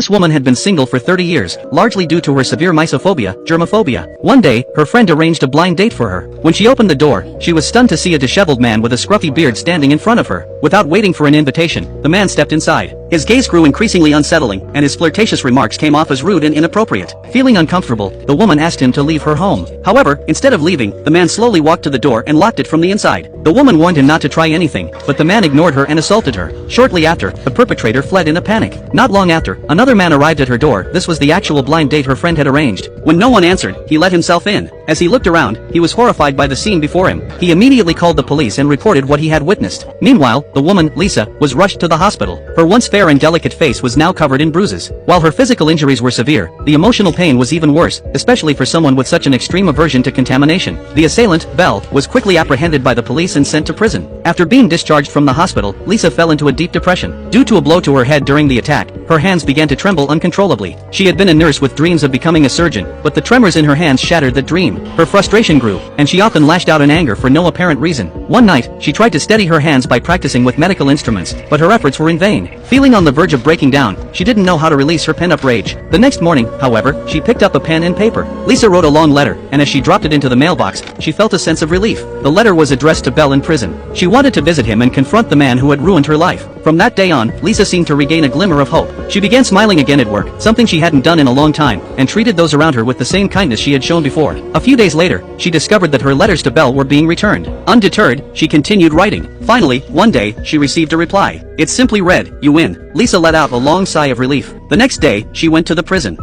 This woman had been single for 30 years, largely due to her severe mysophobia, germophobia. One day, her friend arranged a blind date for her. When she opened the door, she was stunned to see a disheveled man with a scruffy beard standing in front of her. Without waiting for an invitation, the man stepped inside. His gaze grew increasingly unsettling, and his flirtatious remarks came off as rude and inappropriate. Feeling uncomfortable, the woman asked him to leave her home. However, instead of leaving, the man slowly walked to the door and locked it from the inside. The woman warned him not to try anything, but the man ignored her and assaulted her. Shortly after, the perpetrator fled in a panic. Not long after, another man arrived at her door. This was the actual blind date her friend had arranged. When no one answered, he let himself in. As he looked around, he was horrified by the scene before him. He immediately called the police and reported what he had witnessed. Meanwhile, the woman, Lisa, was rushed to the hospital. Her once fair and delicate face was now covered in bruises. While her physical injuries were severe, the emotional pain was even worse, especially for someone with such an extreme aversion to contamination. The assailant, Belle, was quickly apprehended by the police and sent to prison. After being discharged from the hospital, Lisa fell into a deep depression. Due to a blow to her head during the attack, her hands began to tremble uncontrollably. She had been a nurse with dreams of becoming a surgeon, but the tremors in her hands shattered that dream. Her frustration grew, and she often lashed out in anger for no apparent reason. One night, she tried to steady her hands by practicing with medical instruments, but her efforts were in vain. Feeling on the verge of breaking down, she didn't know how to release her pent-up rage. The next morning, however, she picked up a pen and paper. Lisa wrote a long letter, and as she dropped it into the mailbox, she felt a sense of relief. The letter was addressed to Belle in prison. She wanted to visit him and confront the man who had ruined her life. From that day on, Lisa seemed to regain a glimmer of hope. She began smiling again at work, something she hadn't done in a long time, and treated those around her with the same kindness she had shown before. A few days later, she discovered that her letters to Belle were being returned. Undeterred, she continued writing. Finally, one day, she received a reply. It simply read, "You win." Lisa let out a long sigh of relief. The next day, she went to the prison.